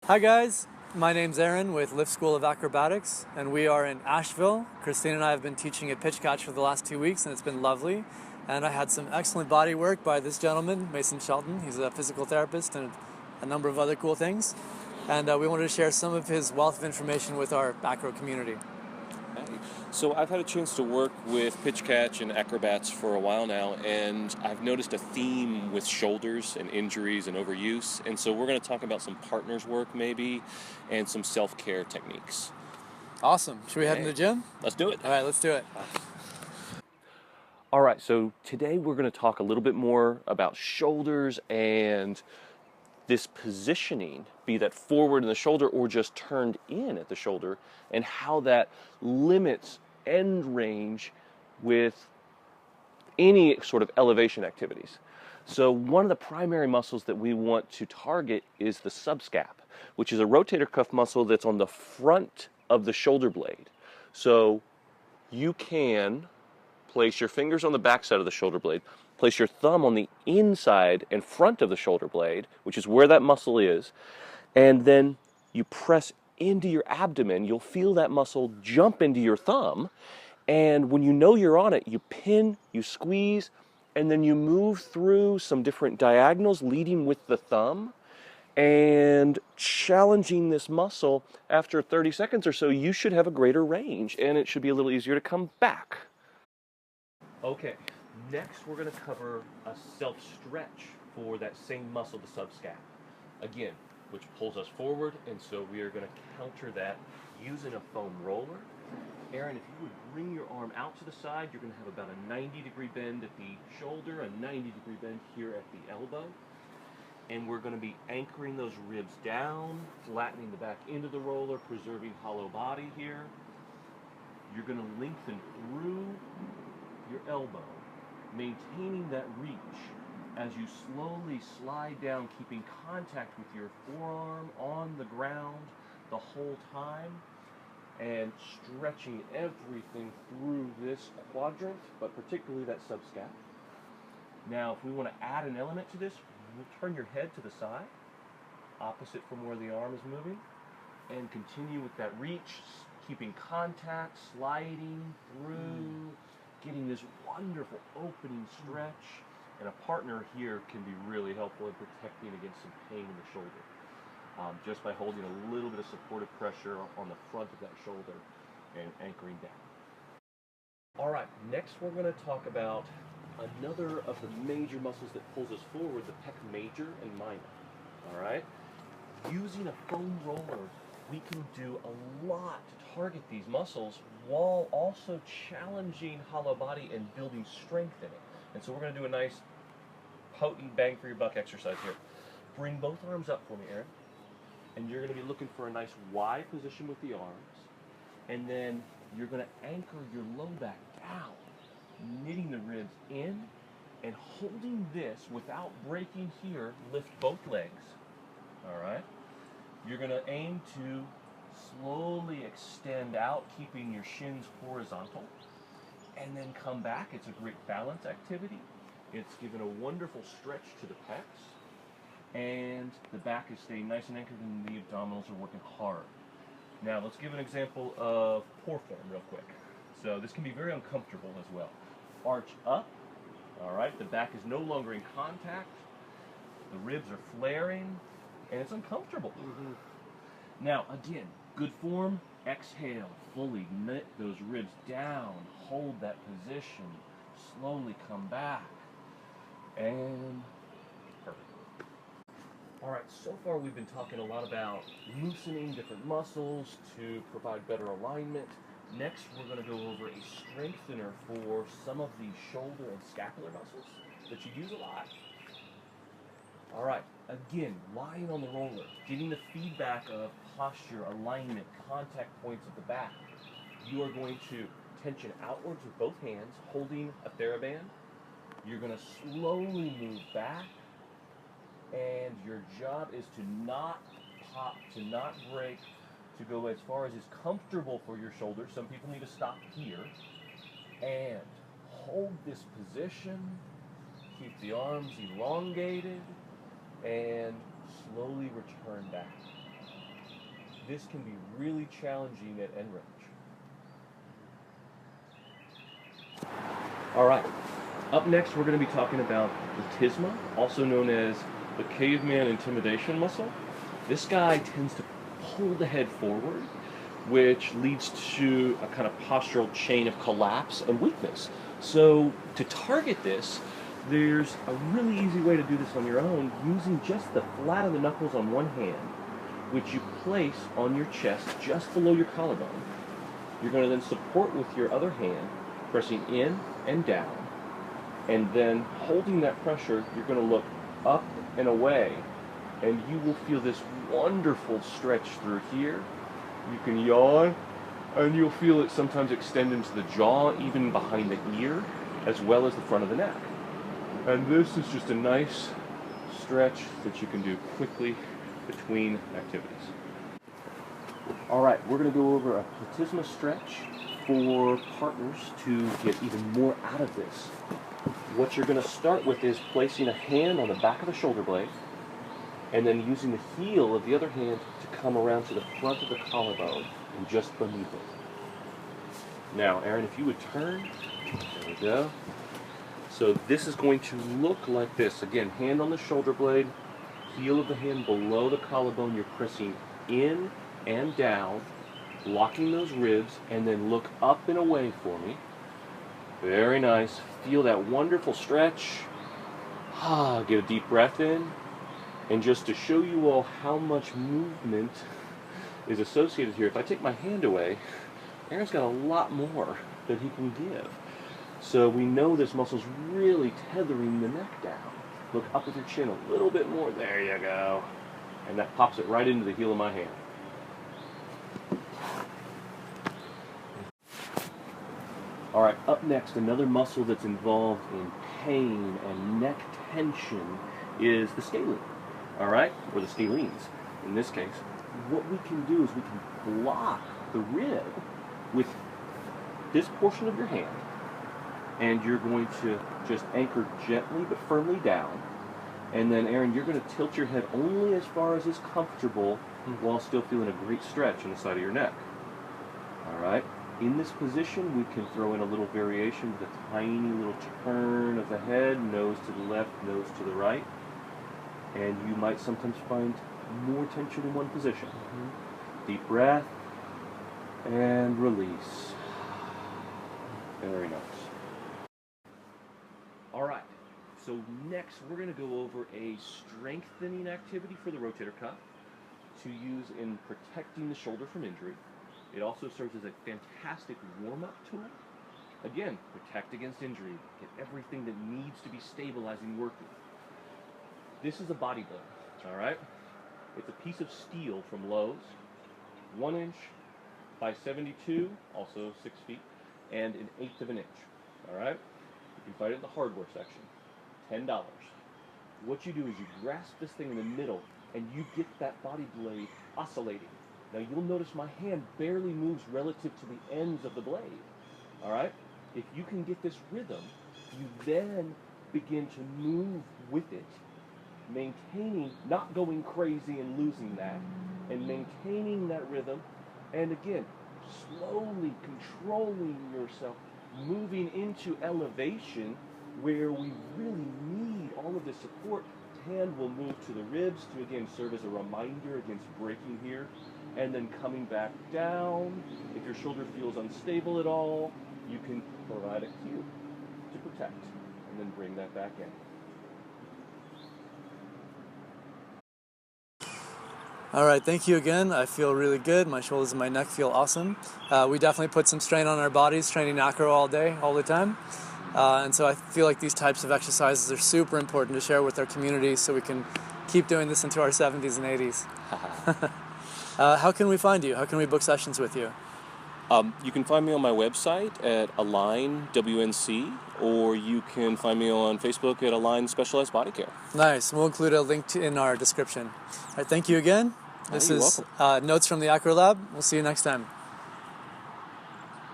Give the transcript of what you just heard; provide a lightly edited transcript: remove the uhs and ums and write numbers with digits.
Hi guys, my name's Aaron with Lift School of Acrobatics, and we are in Asheville. Christine and I have been teaching at Pitch Catch for the last 2 weeks, and it's been lovely. And I had some excellent body work by this gentleman, Mason Shelton. He's a physical therapist and a number of other cool things. And we wanted to share some of his wealth of information with our acro community. So I've had a chance to work with Pitch Catch and Acrobats for a while now, and I've noticed a theme with shoulders and injuries and overuse. And so we're going to talk about some partners work maybe and some self-care techniques. Awesome. Should we head in the gym? Let's do it. All right, let's do it. All right, so today we're going to talk a little bit more about shoulders and this positioning, be that forward in the shoulder or just turned in at the shoulder, and how that limits end range with any sort of elevation activities. So one of the primary muscles that we want to target is the subscap, which is a rotator cuff muscle that's on the front of the shoulder blade. So you can place your fingers on the back side of the shoulder blade, place your thumb on the inside and front of the shoulder blade, which is where that muscle is, and then you press into your abdomen. You'll feel that muscle jump into your thumb, and when you know you're on it, you pin, you squeeze, and then you move through some different diagonals leading with the thumb and challenging this muscle. After 30 seconds or so, you should have a greater range, and it should be a little easier to come back. Okay, next we're going to cover a self-stretch for that same muscle, the subscap. Again, which pulls us forward, and so we are going to counter that using a foam roller. Aaron, if you would bring your arm out to the side, you're going to have about a 90-degree bend at the shoulder, a 90-degree bend here at the elbow. And we're going to be anchoring those ribs down, flattening the back end of the roller, preserving hollow body here. You're going to lengthen through your elbow, maintaining that reach as you slowly slide down, keeping contact with your forearm on the ground the whole time, and stretching everything through this quadrant, but particularly that subscap. Now, if we want to add an element to this, we'll turn your head to the side, opposite from where the arm is moving, and continue with that reach, keeping contact, sliding through, getting this wonderful opening stretch. And a partner here can be really helpful in protecting against some pain in the shoulder, just by holding a little bit of supportive pressure on the front of that shoulder and anchoring down. All right, next we're going to talk about another of the major muscles that pulls us forward, the pec major and minor. All right, using a foam roller, we can do a lot to target these muscles while also challenging hollow body and building strength in it. And so we're going to do a nice potent bang for your buck exercise here. Bring both arms up for me, Aaron. And you're going to be looking for a nice wide position with the arms. And then you're going to anchor your low back down, knitting the ribs in and holding this without breaking here. Lift both legs. All right. You're going to aim to slowly extend out, keeping your shins horizontal, and then come back. It's a great balance activity. It's given a wonderful stretch to the pecs, and the back is staying nice and anchored, and the abdominals are working hard. Now let's give an example of poor form real quick. So this can be very uncomfortable as well. Arch up. All right, the back is no longer in contact. The ribs are flaring, and it's uncomfortable. Now, again, good form, exhale, fully knit those ribs down, hold that position, slowly come back, and perfect. All right, so far we've been talking a lot about loosening different muscles to provide better alignment. Next, we're going to go over a strengthener for some of the shoulder and scapular muscles that you use a lot. All right, again, lying on the roller, getting the feedback of posture, alignment, contact points of the back. You are going to tension outwards with both hands, holding a TheraBand. You're going to slowly move back, and your job is to not pop, to not break, to go as far as is comfortable for your shoulders. Some people need to stop here, and hold this position. Keep the arms elongated, and slowly return back. this can be really challenging at end range. All right, up next we're going to be talking about the platysma, also known as the caveman intimidation muscle. This guy tends to pull the head forward, which leads to a kind of postural chain of collapse and weakness. So to target this, there's a really easy way to do this on your own using just the flat of the knuckles on one hand, which you place on your chest just below your collarbone. You're going to then support with your other hand, pressing in and down, and then holding that pressure, you're going to look up and away, and you will feel this wonderful stretch through here. You can yawn, and you'll feel it sometimes extend into the jaw, even behind the ear, as well as the front of the neck. And this is just a nice stretch that you can do quickly between activities. All right, we're going to go over a platysma stretch for partners to get even more out of this. What you're going to start with is placing a hand on the back of the shoulder blade, and then using the heel of the other hand to come around to the front of the collarbone and just beneath it. Now, Aaron, if you would turn, there we go. So this is going to look like this. Again, hand on the shoulder blade, heel of the hand below the collarbone. You're pressing in and down, locking those ribs, and then look up and away for me. Very nice. Feel that wonderful stretch. Get a deep breath in. And just to show you all how much movement is associated here, if I take my hand away, Aaron's got a lot more that he can give. So we know this muscle's really tethering the neck down. Look up with your chin a little bit more. There you go. And that pops it right into the heel of my hand. All right, up next, another muscle that's involved in pain and neck tension is the scalene. All right, or the scalenes in this case. What we can do is we can block the rib with this portion of your hand, and you're going to just anchor gently but firmly down. And then, Aaron, you're going to tilt your head only as far as is comfortable while still feeling a great stretch on the side of your neck. All right. In this position, we can throw in a little variation with a tiny little turn of the head, nose to the left, nose to the right. And you might sometimes find more tension in one position. Deep breath and release. Very nice. All right, so next we're going to go over a strengthening activity for the rotator cuff to use in protecting the shoulder from injury. It also serves as a fantastic warm-up tool. Again, protect against injury, get everything that needs to be stabilizing working. This is a body blade, all right? It's a piece of steel from Lowe's, 1 inch by 72, also 6 feet, and 1/8 of an inch, all right? You can find it in the hardware section, $10. What you do is you grasp this thing in the middle, and you get that body blade oscillating. Now you'll notice my hand barely moves relative to the ends of the blade, all right? If you can get this rhythm, you then begin to move with it, maintaining, not going crazy and losing that, and maintaining that rhythm, and again, slowly controlling yourself, moving into elevation where we really need all of this support. Hand will move to the ribs to again serve as a reminder against breaking here, and then coming back down. If your shoulder feels unstable at all, you can provide a cue to protect, and then bring that back in. All right, thank you again. I feel really good. My shoulders and my neck feel awesome. We definitely put some strain on our bodies training acro all day, all the time. And so I feel like these types of exercises are super important to share with our community so we can keep doing this into our 70s and 80s. How can we find you? How can we book sessions with you? You can find me on my website at Align WNC, or you can find me on Facebook at Align Specialized Body Care. Nice. We'll include a link in our description. All right, thank you again. This is Notes from the Acro Lab. We'll see you next time.